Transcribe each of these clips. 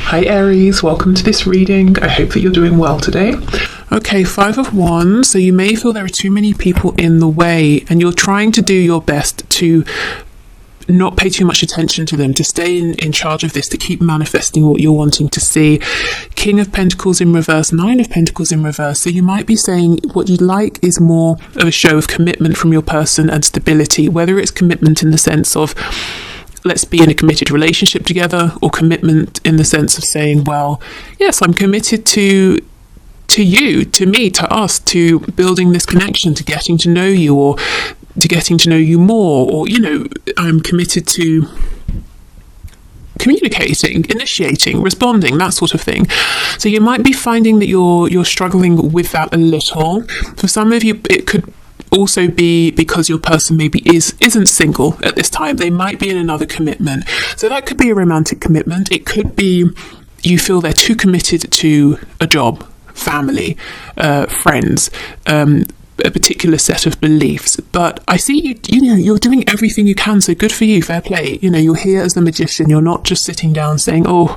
Hi Aries, welcome to this reading. I hope that you're doing well today. Okay, 5 of Wands. So you may feel there are too many people in the way and you're trying to do your best to not pay too much attention to them, to stay in charge of this, to keep manifesting what you're wanting to see. King of Pentacles in reverse, 9 of Pentacles in reverse. So you might be saying what you'd like is more of a show of commitment from your person and stability, whether it's commitment in the sense of let's be in a committed relationship together, or commitment in the sense of saying, well, yes, I'm committed to you, to me, to us, to building this connection, to getting to know you, or to getting to know you more, or, you know, I'm committed to communicating, initiating, responding, that sort of thing. So you might be finding that you're struggling with that a little. For some of you, it could also be because your person maybe isn't single at this time. They might be in another commitment. So that could be a romantic commitment. It could be you feel they're too committed to a job, family, friends, a particular set of beliefs. But I see you're doing everything you can, so good for you, fair play. You know, you're here as the magician. You're not just sitting down saying, oh,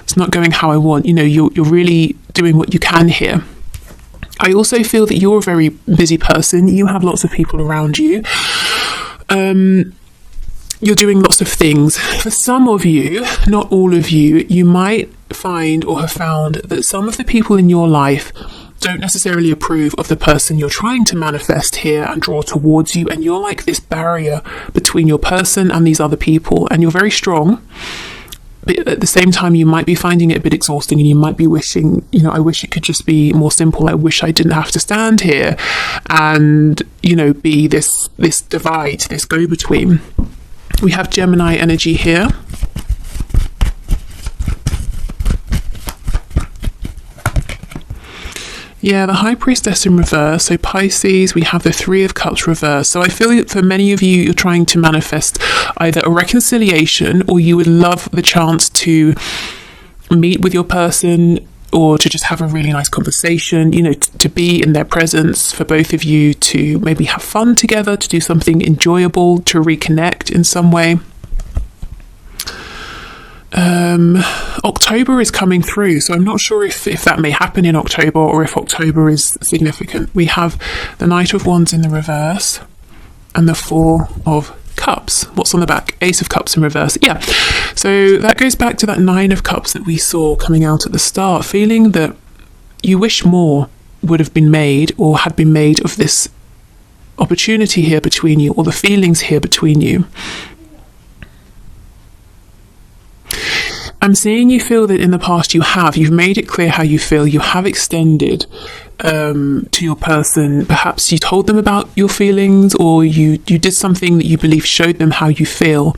it's not going how I want. You know, you're really doing what you can here. I also feel that you're a very busy person. You have lots of people around you. You're doing lots of things. For some of you, not all of you, you might find or have found that some of the people in your life don't necessarily approve of the person you're trying to manifest here and draw towards you. And you're like this barrier between your person and these other people. And you're very strong. But at the same time, you might be finding it a bit exhausting, and you might be wishing, you know, I wish it could just be more simple. I wish I didn't have to stand here and, you know, be this divide, this go-between. We have Gemini energy here. Yeah, the High Priestess in reverse. So Pisces, we have the 3 of Cups reverse. So I feel that for many of you, you're trying to manifest either a reconciliation, or you would love the chance to meet with your person, or to just have a really nice conversation, you know, to be in their presence, for both of you to maybe have fun together, to do something enjoyable, to reconnect in some way. October is coming through, so I'm not sure if that may happen in October, or if October is significant. We have the Knight of Wands in the reverse and the 4 of Cups. What's on the back? Ace of Cups in reverse. Yeah, so that goes back to that 9 of Cups that we saw coming out at the start, feeling that you wish more would have been made, or had been made, of this opportunity here between you, or the feelings here between you. I'm seeing you feel that in the past you've made it clear how you feel. You have extended to your person. Perhaps you told them about your feelings, or you did something that you believe showed them how you feel,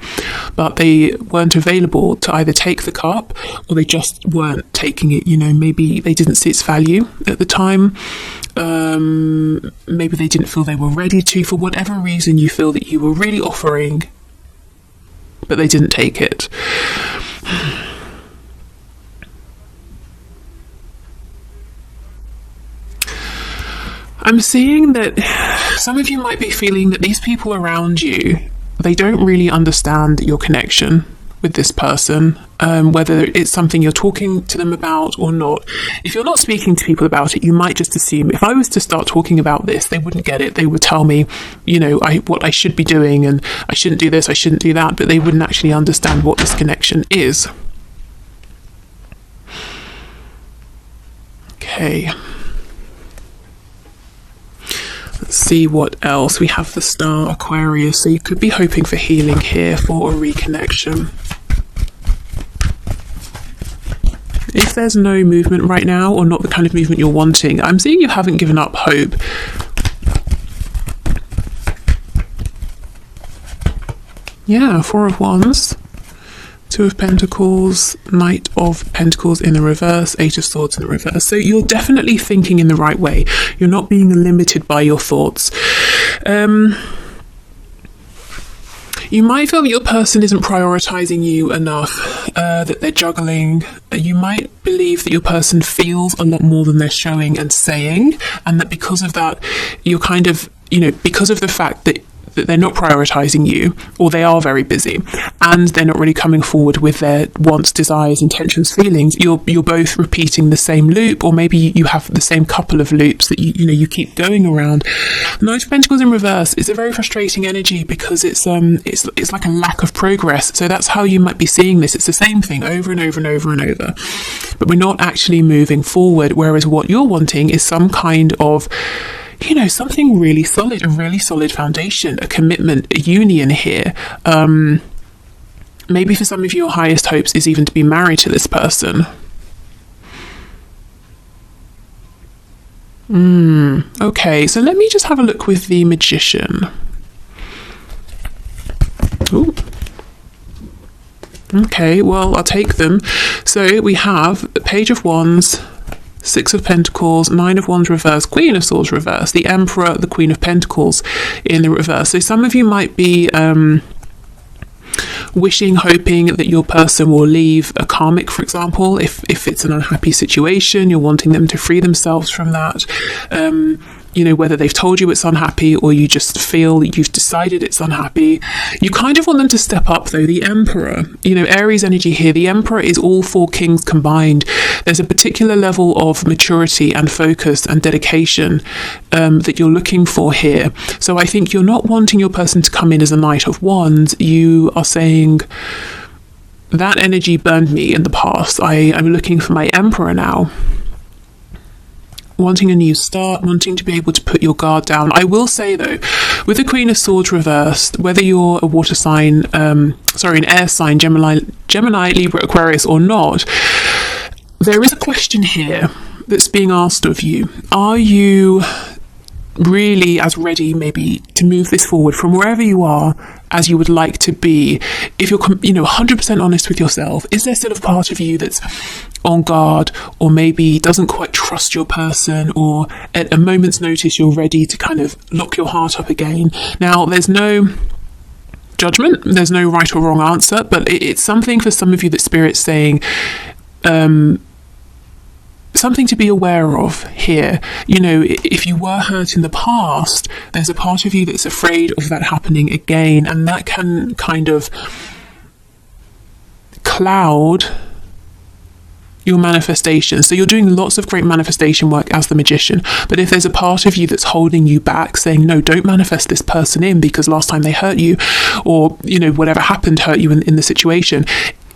but they weren't available to either take the cup, or they just weren't taking it. You know, maybe they didn't see its value at the time. Maybe they didn't feel they were ready to. For whatever reason, you feel that you were really offering, but they didn't take it. I'm seeing that some of you might be feeling that these people around you, they don't really understand your connection with this person, whether it's something you're talking to them about or not. If you're not speaking to people about it, you might just assume, if I was to start talking about this, they wouldn't get it. They would tell me, you know, what I should be doing, and I shouldn't do this, I shouldn't do that, but they wouldn't actually understand what this connection is. Okay. Let's see what else. We have the Star, Aquarius, so you could be hoping for healing here, for a reconnection. If there's no movement right now, or not the kind of movement you're wanting, I'm seeing you haven't given up hope. Yeah, 4 of Wands, 2 of Pentacles, Knight of Pentacles in the reverse, 8 of Swords in the reverse. So you're definitely thinking in the right way. You're not being limited by your thoughts. You might feel that your person isn't prioritizing you enough, that they're juggling. You might believe that your person feels a lot more than they're showing and saying, and that because of that, you're kind of, you know, because of the fact that that they're not prioritizing you, or they are very busy, and they're not really coming forward with their wants, desires, intentions, feelings. You're both repeating the same loop, or maybe you have the same couple of loops that you keep going around. Knight of Pentacles in reverse is a very frustrating energy because it's like a lack of progress. So that's how you might be seeing this. It's the same thing over and over and over and over, but we're not actually moving forward. Whereas what you're wanting is some kind of, something really solid, a really solid foundation, a commitment, a union here. Maybe for some of you, your highest hopes is even to be married to this person. Okay, so let me just have a look with the Magician. Ooh. Okay, well, I'll take them. So we have Page of Wands, Six of Pentacles, Nine of Wands reverse, Queen of Swords reverse, the Emperor, the Queen of Pentacles in the reverse. So some of you might be wishing, hoping that your person will leave a karmic, for example. If it's an unhappy situation, you're wanting them to free themselves from that. Whether they've told you it's unhappy or you just feel that you've decided it's unhappy. You kind of want them to step up, though. The Emperor, Aries energy here, the Emperor is all four kings combined. There's a particular level of maturity and focus and dedication that you're looking for here. So I think you're not wanting your person to come in as a Knight of Wands. You are saying, that energy burned me in the past. I'm looking for my Emperor now. Wanting a new start, wanting to be able to put your guard down. I will say, though, with the Queen of Swords reversed, whether you're a water sign, an air sign, Gemini, Libra, Aquarius or not, there is a question here that's being asked of you. Are you really as ready maybe to move this forward from wherever you are as you would like to be? If you're 100% honest with yourself, is there still a part of you that's on guard, or maybe doesn't quite trust your person, or at a moment's notice you're ready to kind of lock your heart up again? Now, there's no judgment, there's no right or wrong answer, but it's something for some of you that Spirit's saying, something to be aware of here. If you were hurt in the past, there's a part of you that's afraid of that happening again, and that can kind of cloud your manifestation. So you're doing lots of great manifestation work as the Magician, but if there's a part of you that's holding you back, saying, no, don't manifest this person in because last time they hurt you, or whatever happened hurt you in the situation,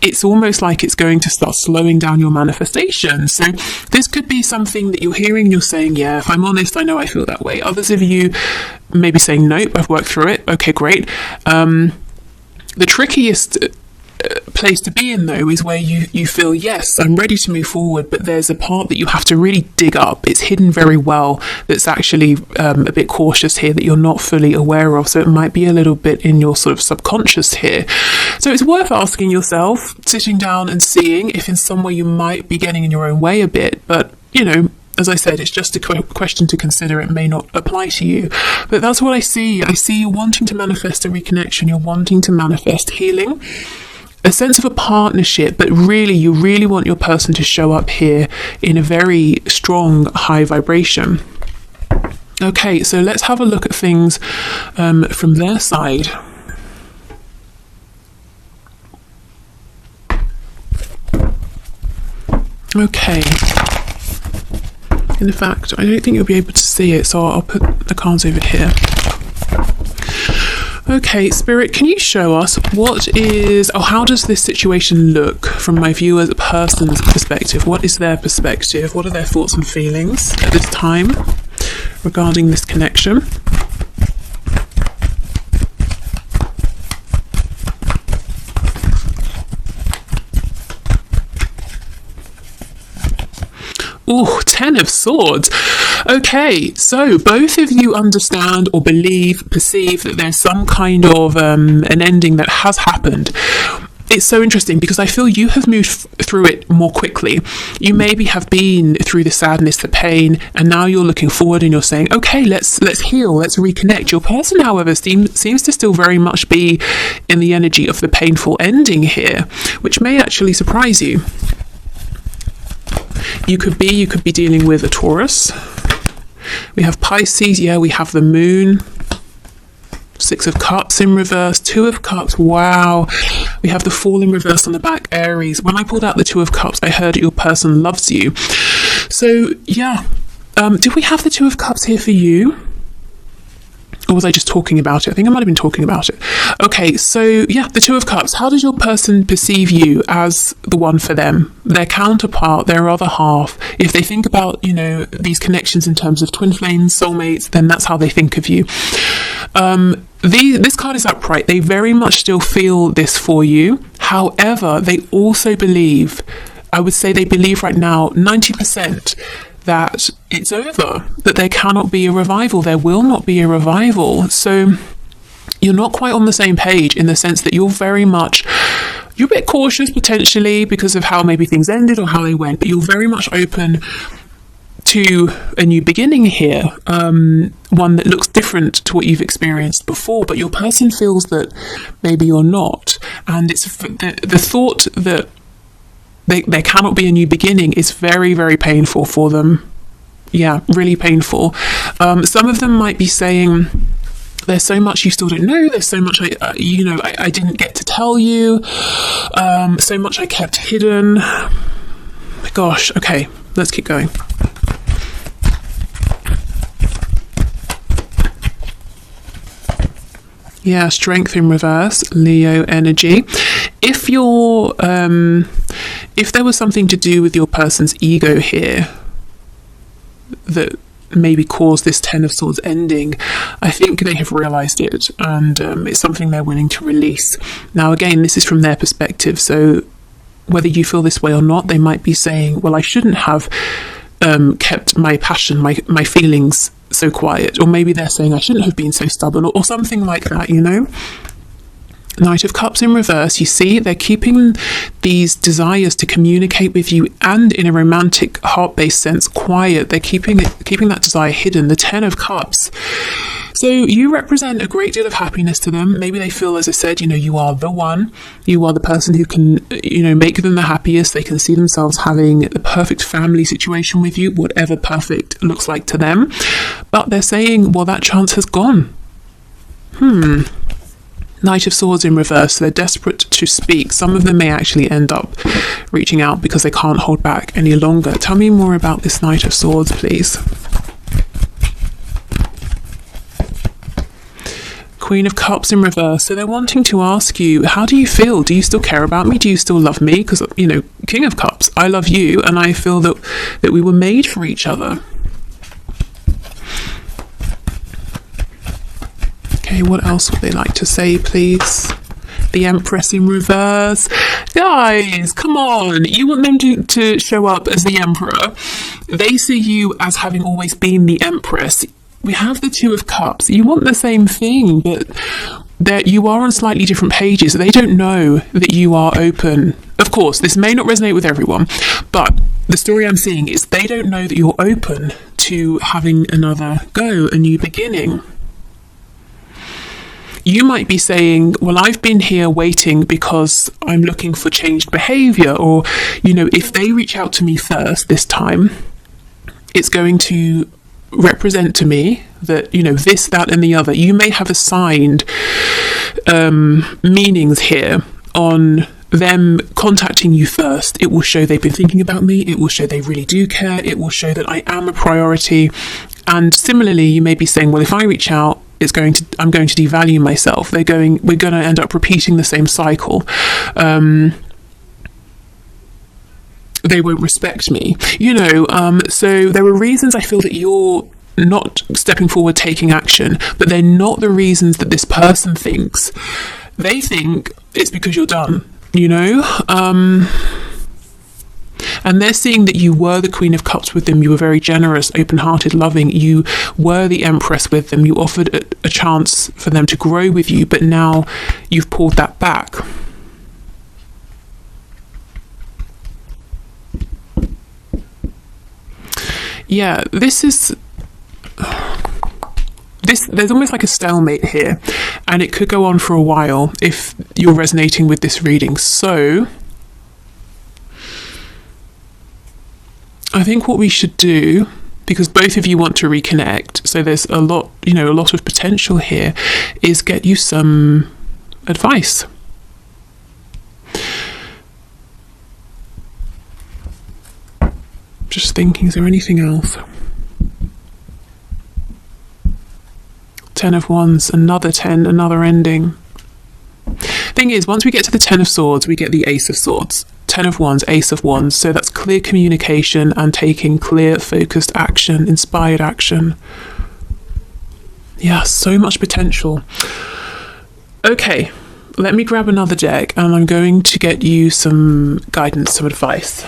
it's almost like it's going to start slowing down your manifestation. So this could be something that you're hearing and you're saying, yeah, if I'm honest, I know I feel that way. Others of you may be saying, nope, I've worked through it. Okay, great. The trickiest place to be in, though, is where you feel, yes, I'm ready to move forward, but there's a part that you have to really dig up. It's hidden very well, that's actually a bit cautious here, that you're not fully aware of. So it might be a little bit in your sort of subconscious here. So it's worth asking yourself, sitting down and seeing if in some way you might be getting in your own way a bit. But as I said, it's just a question to consider. It may not apply to you, but that's what I see. I see you wanting to manifest a reconnection. You're wanting to manifest healing, a sense of a partnership, but really, you really want your person to show up here in a very strong, high vibration. Okay, so let's have a look at things from their side. Okay. In fact, I don't think you'll be able to see it, so I'll put the cards over here. Okay, Spirit, can you show us how does this situation look from my viewer's person's perspective? What is their perspective? What are their thoughts and feelings at this time regarding this connection? Ooh, 10 of Swords. Okay, so both of you understand or perceive that there's some kind of an ending that has happened. It's so interesting because I feel you have moved through it more quickly. You maybe have been through the sadness, the pain, and now you're looking forward and you're saying, okay, let's heal, let's reconnect. Your person, however, seems to still very much be in the energy of the painful ending here, which may actually surprise you. You could be dealing with a Taurus. We have Pisces, yeah, we have the moon. Six of Cups in reverse, Two of Cups. Wow. We have the Fool in reverse on the back, Aries. When I pulled out the Two of Cups, I heard your person loves you. So, yeah. Did we have the Two of Cups here for you? Or was I just talking about it? I think I might have been talking about it. Okay, so yeah, the Two of Cups. How does your person perceive you as the one for them? Their counterpart, their other half. If they think about, these connections in terms of twin flames, soulmates, then that's how they think of you. This card is upright. They very much still feel this for you. However, they also believe, I would say they believe right now, 90%, that it's over, that there cannot be a revival, there will not be a revival. So you're not quite on the same page in the sense that you're a bit cautious potentially because of how maybe things ended or how they went, but you're very much open to a new beginning here, one that looks different to what you've experienced before, but your person feels that maybe you're not. And it's the thought that there cannot be a new beginning is very, very painful for them. Yeah, really painful. Some of them might be saying, there's so much you still don't know. There's so much I didn't get to tell you. So much I kept hidden. Gosh, okay, let's keep going. Yeah, Strength in reverse, Leo energy. If there was something to do with your person's ego here that maybe caused this Ten of Swords ending, I think they have realised it, and it's something they're willing to release. Now, again, this is from their perspective, so whether you feel this way or not, they might be saying, well, I shouldn't have kept my passion, my feelings so quiet, or maybe they're saying I shouldn't have been so stubborn, or something like that, Knight of Cups in reverse. You see, they're keeping these desires to communicate with you, and in a romantic, heart-based sense, quiet. They're keeping that desire hidden. The Ten of Cups. So you represent a great deal of happiness to them. Maybe they feel, as I said, you are the one. You are the person who can, make them the happiest. They can see themselves having the perfect family situation with you, whatever perfect looks like to them. But they're saying, well, that chance has gone. Knight of Swords in reverse. So they're desperate to speak. Some of them may actually end up reaching out because they can't hold back any longer. Tell me more about this Knight of Swords, please. Queen of Cups in reverse. So they're wanting to ask you, how do you feel? Do you still care about me? Do you still love me? Because, King of Cups, I love you, and I feel that we were made for each other. Okay, what else would they like to say, please? The Empress in reverse. Guys, come on. You want them to show up as the Emperor. They see you as having always been the Empress. We have the Two of Cups. You want the same thing, but you are on slightly different pages. They don't know that you are open. Of course, this may not resonate with everyone, but the story I'm seeing is they don't know that you're open to having another go, a new beginning. You might be saying, well, I've been here waiting because I'm looking for changed behaviour, or, if they reach out to me first this time, it's going to represent to me that, this, that and the other. You may have assigned meanings here on them contacting you first. It will show they've been thinking about me. It will show they really do care. It will show that I am a priority. And similarly, you may be saying, well, if I reach out, I'm going to devalue myself. We're going to end up repeating the same cycle. They won't respect me, so there are reasons I feel that you're not stepping forward, taking action, but they're not the reasons that this person thinks. They think it's because you're done, and they're seeing that you were the Queen of Cups with them. You were very generous, open-hearted, loving. You were the Empress with them. You offered a chance for them to grow with you, but now you've pulled that back. Yeah, there's almost like a stalemate here, and it could go on for a while if you're resonating with this reading. So I think what we should do because both of you want to reconnect. So there's a lot, a lot of potential here, is get you some advice. Just thinking, is there anything else? 10 of Wands, another 10, another ending. Thing is, once we get to the 10 of Swords, we get the Ace of Swords. 10 of Wands, Ace of Wands. So that's clear communication and taking clear, focused action, inspired action. Yeah, so much potential. Okay, let me grab another deck and I'm going to get you some guidance, some advice.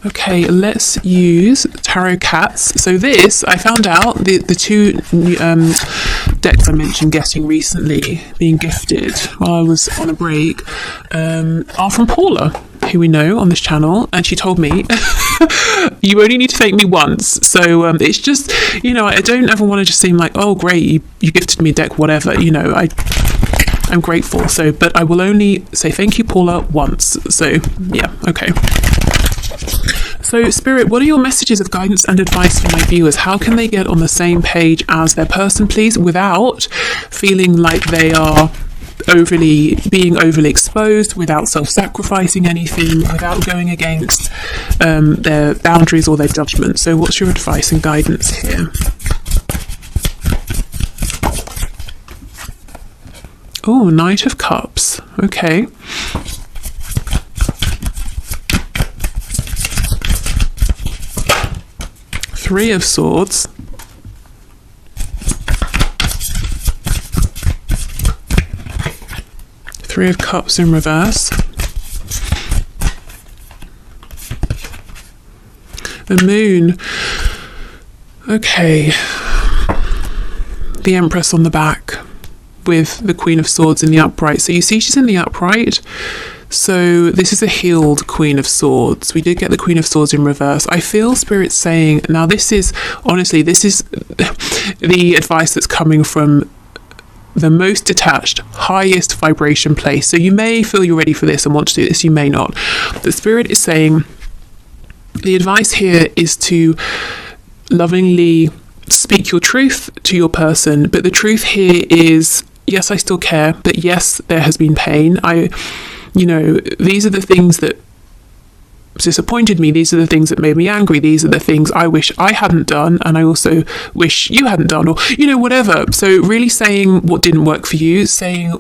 Okay, let's use Tarot Cats. So this, I found out, the two decks I mentioned getting recently, being gifted while I was on a break, are from Paula, who we know on this channel, and she told me, you only need to thank me once. So it's just, I don't ever want to just seem like, oh great, you gifted me a deck, whatever, I'm grateful. So, but I will only say thank you, Paula, once. So yeah, okay. So, Spirit, what are your messages of guidance and advice for my viewers? How can they get on the same page as their person, please, without feeling like they are being overly exposed, without self-sacrificing anything, without going against their boundaries or their judgment? So, what's your advice and guidance here? Oh, Knight of Cups. Okay. Three of Swords. Three of Cups in reverse. The Moon. Okay. The Empress on the back with the Queen of Swords in the upright. So you see she's in the upright. So this is a healed Queen of Swords. We did get the Queen of Swords in reverse. I feel Spirit saying, now this is, honestly, this is the advice that's coming from the most detached, highest vibration place. So you may feel you're ready for this and want to do this, you may not. The Spirit is saying, the advice here is to lovingly speak your truth to your person, but the truth here is, yes, I still care, but yes, there has been pain. These are the things that disappointed me. These are the things that made me angry. These are the things I wish I hadn't done, and I also wish you hadn't done, or, whatever. So really saying what didn't work for you, saying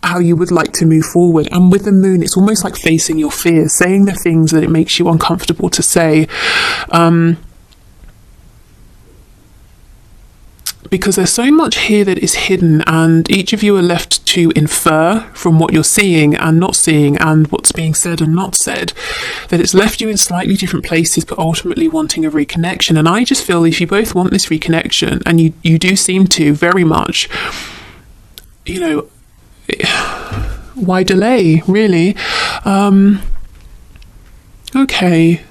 how you would like to move forward. And with the Moon, it's almost like facing your fears, saying the things that it makes you uncomfortable to say. Because there's so much here that is hidden, and each of you are left to infer from what you're seeing and not seeing and what's being said and not said, that it's left you in slightly different places but ultimately wanting a reconnection. And I just feel if you both want this reconnection, and you do seem to very much, why delay, really? Okay.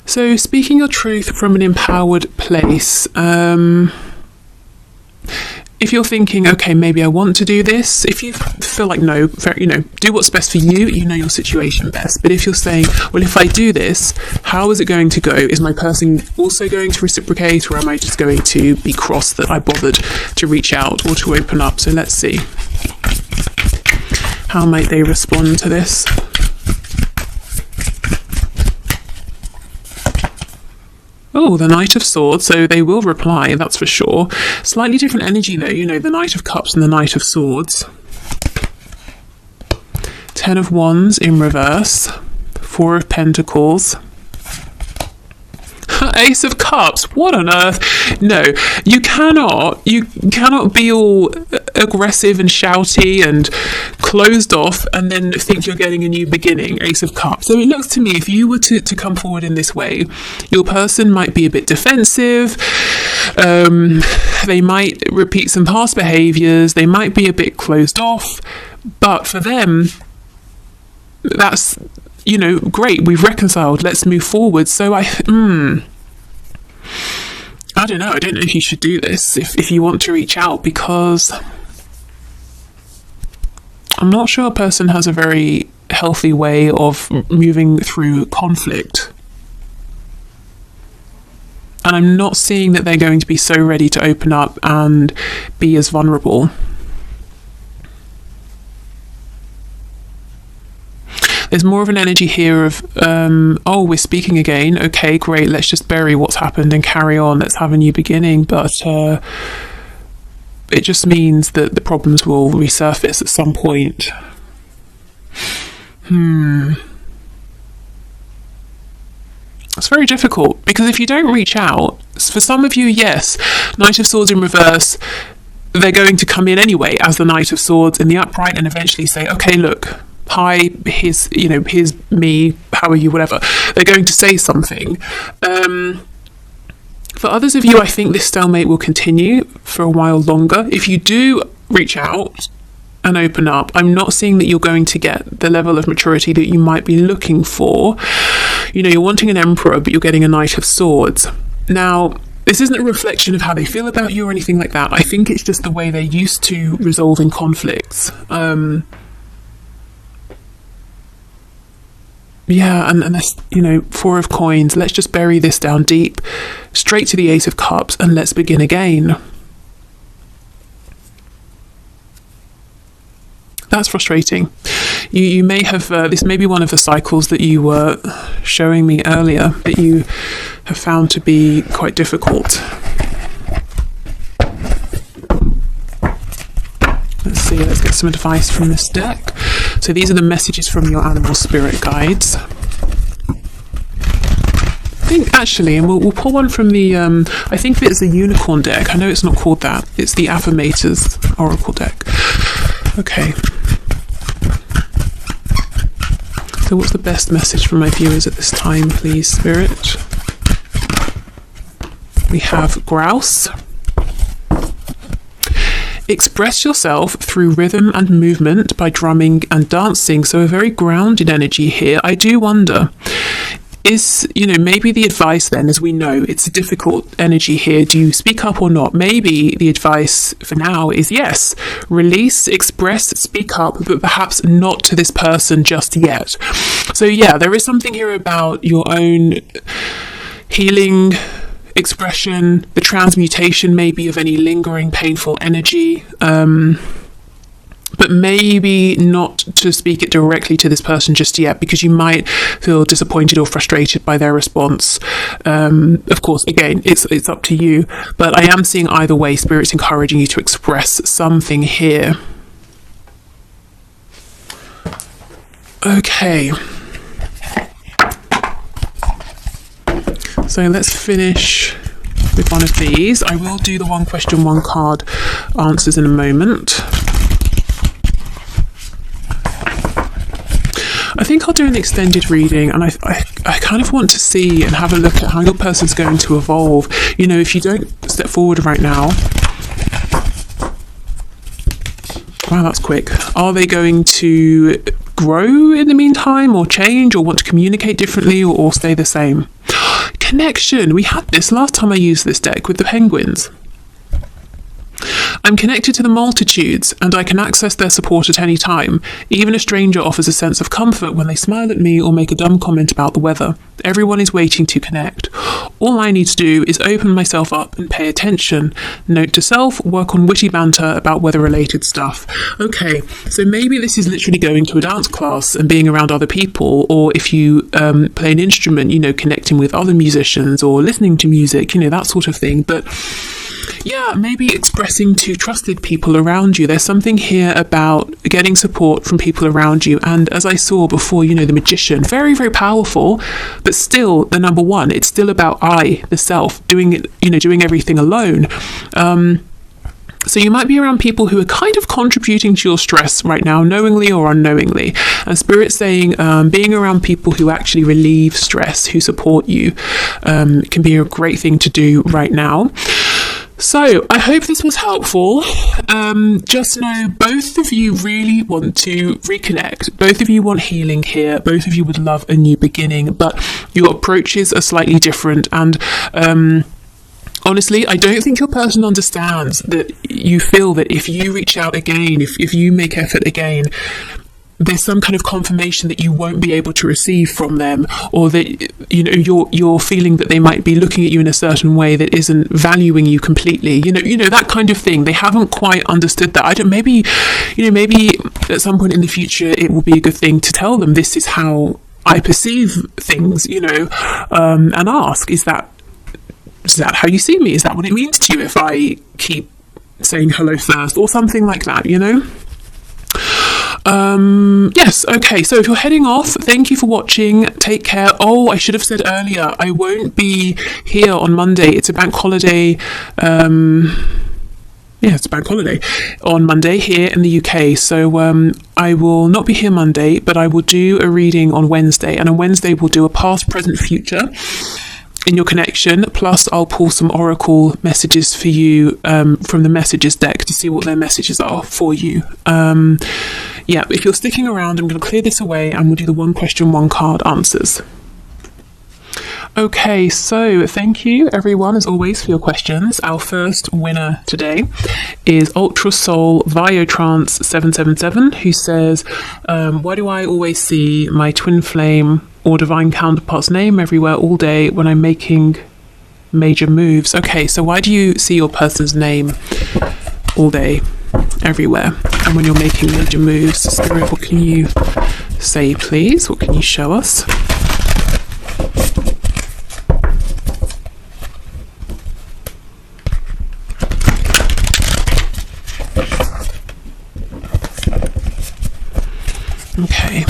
So speaking your truth from an empowered place, if you're thinking, okay, maybe I want to do this, if you feel like no, do what's best for you, your situation best. But if you're saying, well, if I do this, how is it going to go? Is my person also going to reciprocate, or am I just going to be cross that I bothered to reach out or to open up? So let's see. How might they respond to this? Oh, the Knight of Swords, so they will reply, that's for sure. Slightly different energy though, the Knight of Cups and the Knight of Swords. 10 of Wands in reverse. 4 of Pentacles. Ace of Cups, what on earth? No, you cannot be all aggressive and shouty and closed off and then think you're getting a new beginning. Ace of Cups. So it looks to me, if you were to come forward in this way, your person might be a bit defensive, they might repeat some past behaviours, they might be a bit closed off, but for them, that's, great, we've reconciled, let's move forward. So I don't know if you should do this if you want to reach out, because I'm not sure a person has a very healthy way of moving through conflict. And I'm not seeing that they're going to be so ready to open up and be as vulnerable. There's more of an energy here of, oh, we're speaking again. Okay, great. Let's just bury what's happened and carry on. Let's have a new beginning. But it just means that the problems will resurface at some point. It's very difficult, because if you don't reach out, for some of you, yes, Knight of Swords in reverse, they're going to come in anyway as the Knight of Swords in the upright and eventually say, okay, look, hi, here's me, how are you, whatever. They're going to say something. For others of you, I think this stalemate will continue for a while longer. If you do reach out and open up, I'm not seeing that you're going to get the level of maturity that you might be looking for. You're wanting an Emperor, but you're getting a Knight of Swords. Now, this isn't a reflection of how they feel about you or anything like that. I think it's just the way they're used to resolving conflicts. And that's, Four of Coins. Let's just bury this down deep, straight to the Ace of Cups, and let's begin again. That's frustrating. You may have, this may be one of the cycles that you were showing me earlier that you have found to be quite difficult. Let's see, let's get some advice from this deck. So these are the messages from your animal spirit guides. I think actually, and we'll pull one from the, I think it's the Unicorn deck. I know it's not called that. It's the Affirmators Oracle deck. Okay. So what's the best message for my viewers at this time, please, Spirit? We have Grouse. Express yourself through rhythm and movement by drumming and dancing. So a very grounded energy here. I do wonder, is, maybe the advice then, as we know, it's a difficult energy here. Do you speak up or not? Maybe the advice for now is yes, release, express, speak up, but perhaps not to this person just yet. So yeah, there is something here about your own healing, expression, the transmutation maybe of any lingering painful energy, but maybe not to speak it directly to this person just yet, because you might feel disappointed or frustrated by their response. Of course, again, it's up to you, but I am seeing either way, Spirit's encouraging you to express something here. Okay. So let's finish with one of these. I will do the one question, one card answers in a moment. I think I'll do an extended reading, and I kind of want to see and have a look at how your person's going to evolve. If you don't step forward right now, wow, that's quick. Are they going to grow in the meantime, or change, or want to communicate differently, or stay the same? Connection. We had this last time I used this deck with the penguins. I'm connected to the multitudes, and I can access their support at any time. Even a stranger offers a sense of comfort when they smile at me or make a dumb comment about the weather. Everyone is waiting to connect. All I need to do is open myself up and pay attention. Note to self, work on witty banter about weather-related stuff. Okay, so maybe this is literally going to a dance class and being around other people, or if you play an instrument, connecting with other musicians or listening to music, that sort of thing. But yeah, maybe expressing to trusted people around you. There's something here about getting support from people around you. And as I saw before, the Magician, very, very powerful, but still the number one. It's still about I, the self, doing it, doing everything alone. So you might be around people who are kind of contributing to your stress right now, knowingly or unknowingly. And Spirit's saying being around people who actually relieve stress, who support you, can be a great thing to do right now. So I hope this was helpful. Just know both of you really want to reconnect. Both of you want healing here. Both of you would love a new beginning, but your approaches are slightly different. And honestly, I don't think your person understands that you feel that if you reach out again, if you make effort again, there's some kind of confirmation that you won't be able to receive from them, or that you're feeling that they might be looking at you in a certain way that isn't valuing you completely. That kind of thing. They haven't quite understood that. Maybe at some point in the future it will be a good thing to tell them, this is how I perceive things, and ask, is that how you see me? Is that what it means to you if I keep saying hello first, or something like that, Yes, okay, so if you're heading off, thank you for watching. Take care. Oh, I should have said earlier, I won't be here on Monday. It's a bank holiday. It's a bank holiday on Monday here in the UK. So I will not be here Monday, but I will do a reading on Wednesday. And on Wednesday, we'll do a past, present, future in your connection. Plus, I'll pull some oracle messages for you from the messages deck to see what their messages are for you. If you're sticking around, I'm going to clear this away and we'll do the one question, one card answers. Okay, so thank you everyone as always for your questions. Our first winner today is Ultra Soul Viotrance 777, who says, why do I always see my twin flame or divine counterpart's name everywhere all day when I'm making major moves? Okay, so why do you see your person's name all day everywhere and when you're making major moves? Spirit, what can you say, please? What can you show us? Okay.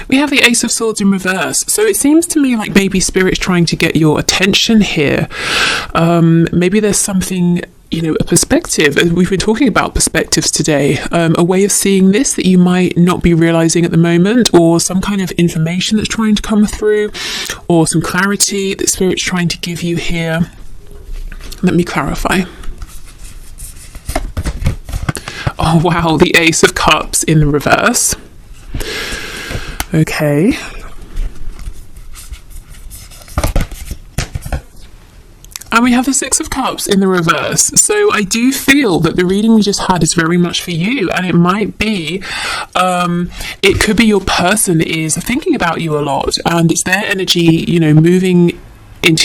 We have the Ace of Swords in reverse. So it seems to me like maybe Spirit's trying to get your attention here. Maybe there's something, a perspective. We've been talking about perspectives today. A way of seeing this that you might not be realizing at the moment, or some kind of information that's trying to come through, or some clarity that Spirit's trying to give you here. Let me clarify. Oh, wow. The Ace of Cups in the reverse. Okay. And we have the Six of Cups in the reverse. So I do feel that the reading we just had is very much for you. And it might be, it could be your person is thinking about you a lot. And it's their energy,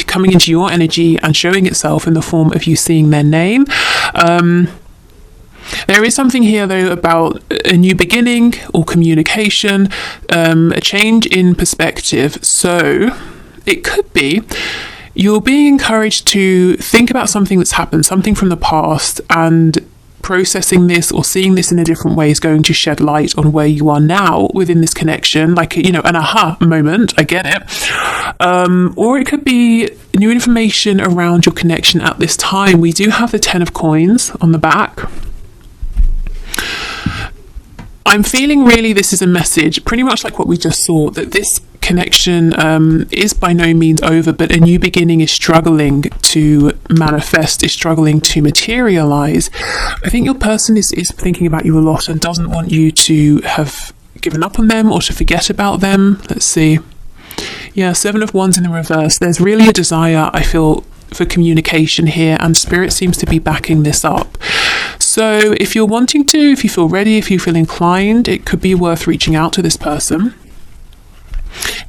coming into your energy and showing itself in the form of you seeing their name. There is something here, though, about a new beginning or communication, a change in perspective. So it could be you're being encouraged to think about something that's happened, something from the past, and processing this or seeing this in a different way is going to shed light on where you are now within this connection, like, an aha moment. I get it. Or it could be new information around your connection at this time. We do have the 10 of Coins on the back. I'm feeling really this is a message, pretty much like what we just saw, that this connection is by no means over, but a new beginning is struggling to manifest, is struggling to materialize. I think your person is thinking about you a lot and doesn't want you to have given up on them or to forget about them. Let's see. Yeah, 7 of Wands in the reverse. There's really a desire, I feel, for communication here, and Spirit seems to be backing this up. So if you're wanting to, if you feel ready, if you feel inclined, it could be worth reaching out to this person.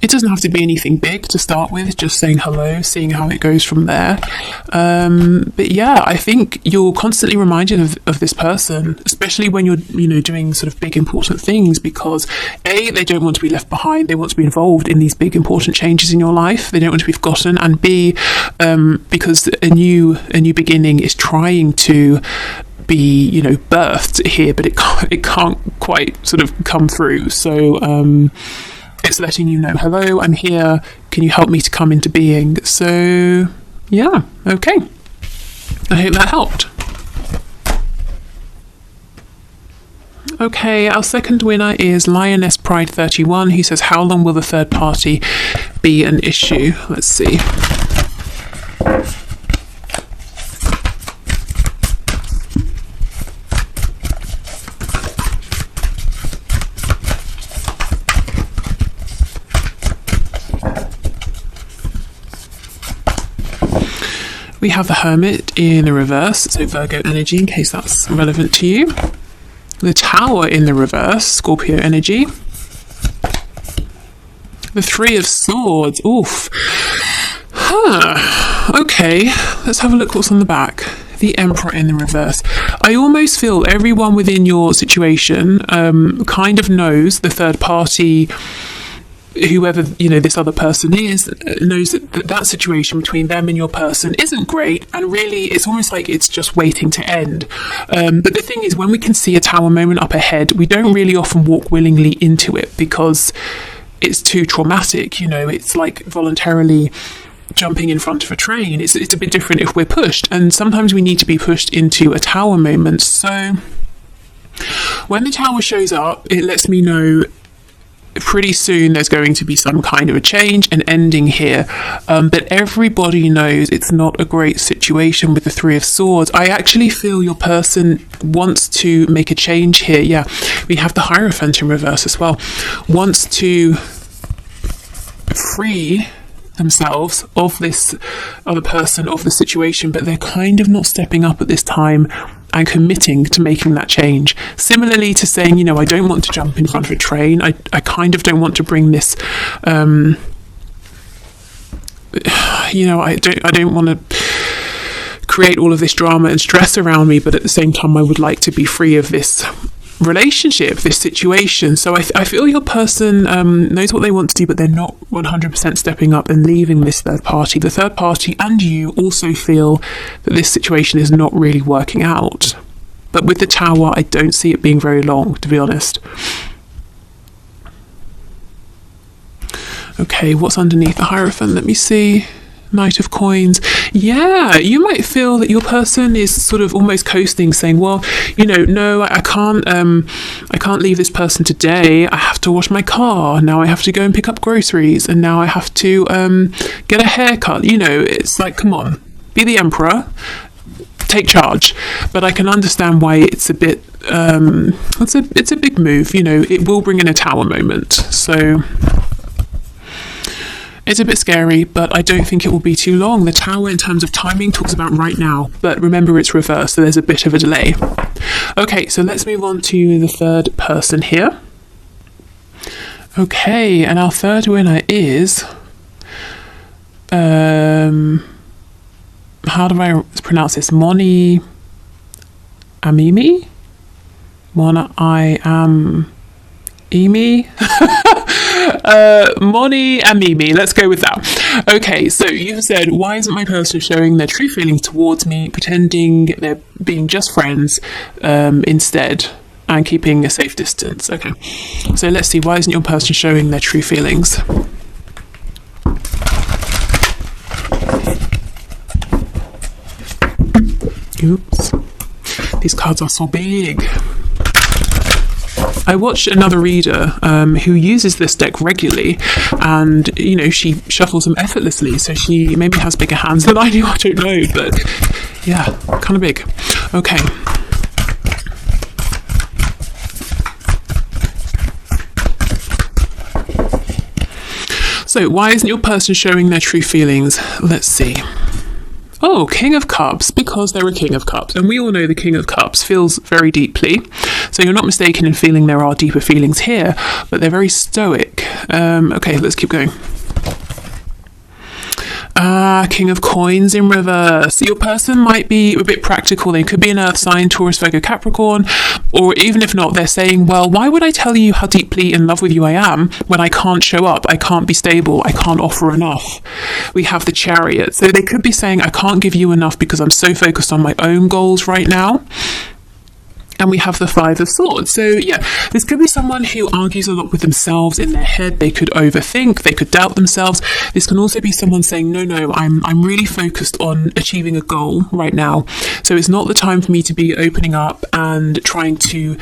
It doesn't have to be anything big to start with, just saying hello, seeing how it goes from there. But yeah, I think you're constantly reminded of this person, especially when you're, doing sort of big important things, because A, they don't want to be left behind. They want to be involved in these big important changes in your life. They don't want to be forgotten. And B, because a new beginning is trying to be, birthed here, but it can't quite sort of come through. So, it's letting you know, hello, I'm here. Can you help me to come into being? So, yeah, okay. I hope that helped. Okay, our second winner is Lioness Pride 31, who says, how long will the third party be an issue? Let's see. We have the Hermit in the reverse, so Virgo energy, in case that's relevant to you. The Tower in the reverse, Scorpio energy. The Three of Swords, oof. Okay, let's have a look what's on the back. The Emperor in the reverse. I almost feel everyone within your situation kind of knows, the third party, whoever this other person is, knows that situation between them and your person isn't great, and really it's almost like it's just waiting to end. But the thing is, when we can see a Tower moment up ahead, we don't really often walk willingly into it because it's too traumatic. It's like voluntarily jumping in front of a train. It's a bit different if we're pushed, and sometimes we need to be pushed into a Tower moment. So when the Tower shows up, it lets me know pretty soon there's going to be some kind of a change, an ending here, but everybody knows it's not a great situation with the Three of Swords. I actually feel your person wants to make a change here. Yeah, we have the Hierophant in reverse as well, wants to free themselves of this other person, of the situation, but they're kind of not stepping up at this time and committing to making that change. Similarly to saying, I don't want to jump in front of a train. I kind of don't want to bring this, I don't want to create all of this drama and stress around me, but at the same time, I would like to be free of this relationship, this situation. So I feel your person knows what they want to do, but they're not 100% stepping up and leaving this third party. The third party and you also feel that this situation is not really working out. But with the Tower, I don't see it being very long, to be honest. Okay, what's underneath the Hierophant? Let me see. Knight of Coins. Yeah, you might feel that your person is sort of almost coasting, saying, well, no, I can't leave this person today. I have to wash my car. Now I have to go and pick up groceries, and now I have to get a haircut. It's like, come on, be the Emperor, take charge. But I can understand why it's a bit it's a big move. It will bring in a Tower moment. So it's a bit scary, but I don't think it will be too long. The Tower, in terms of timing, talks about right now, but remember it's reversed, so there's a bit of a delay. Okay, so let's move on to the third person here. Okay, and our third winner is how do I pronounce this? Moni Amimi? Mona I am Emi? Moni Amimi, let's go with that. Okay, so you've said, why isn't my person showing their true feelings towards me, pretending they're being just friends instead, and keeping a safe distance? Okay, so let's see, why isn't your person showing their true feelings? Oops, these cards are so big. I watched another reader who uses this deck regularly, and she shuffles them effortlessly, so she maybe has bigger hands than I do, I don't know, but yeah, kind of big. Okay. So why isn't your person showing their true feelings? Let's see. Oh, King of Cups, because they're a King of Cups. And we all know the King of Cups feels very deeply. So you're not mistaken in feeling there are deeper feelings here, but they're very stoic. Okay, let's keep going. King of Coins in reverse. Your person might be a bit practical. They could be an Earth sign, Taurus, Virgo, Capricorn, or even if not, they're saying, well, why would I tell you how deeply in love with you I am when I can't show up, I can't be stable, I can't offer enough? We have the Chariot. So they could be saying, I can't give you enough because I'm so focused on my own goals right now. And we have the Five of Swords. So yeah, this could be someone who argues a lot with themselves in their head. They could overthink, they could doubt themselves. This can also be someone saying, no, I'm really focused on achieving a goal right now. So it's not the time for me to be opening up and trying to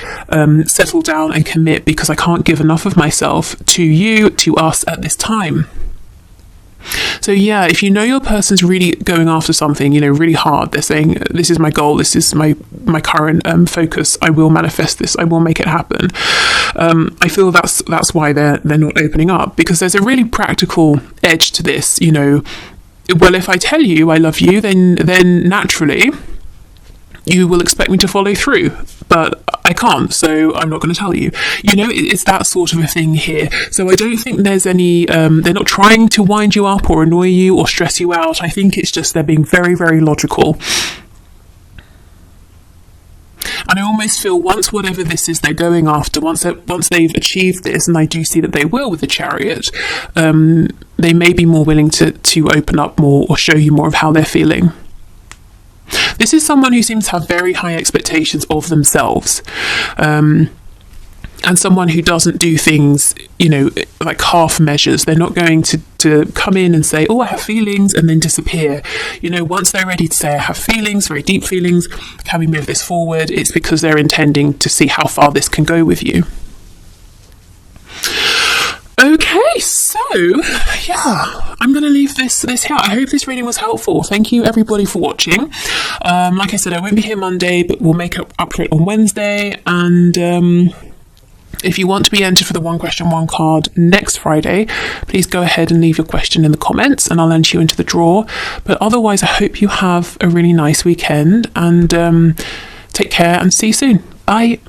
settle down and commit because I can't give enough of myself to you, to us at this time. So yeah, if you know your person's really going after something, really hard, they're saying, this is my goal, this is my current focus, I will manifest this, I will make it happen. I feel that's why they're not opening up, because there's a really practical edge to this. well, if I tell you I love you, then naturally you will expect me to follow through, but I can't, so I'm not going to tell you. You know, it's that sort of a thing here. So I don't think there's any, they're not trying to wind you up or annoy you or stress you out. I think it's just they're being very, very logical. And I almost feel once whatever this is they're going after, once they've achieved this, and I do see that they will with the Chariot, they may be more willing to open up more or show you more of how they're feeling. This is someone who seems to have very high expectations of themselves, and someone who doesn't do things, you know, like half measures. They're not going to come in and say, oh, I have feelings, and then disappear. You know, once they're ready to say, I have feelings, very deep feelings, can we move this forward? It's because they're intending to see how far this can go with you. Okay, so yeah, I'm going to leave this here. I hope this reading was helpful. Thank you everybody for watching. Like I said, I won't be here Monday, but we'll make up for it on Wednesday. And if you want to be entered for the one question, one card next Friday, please go ahead and leave your question in the comments and I'll enter you into the draw. But otherwise, I hope you have a really nice weekend and take care and see you soon. Bye.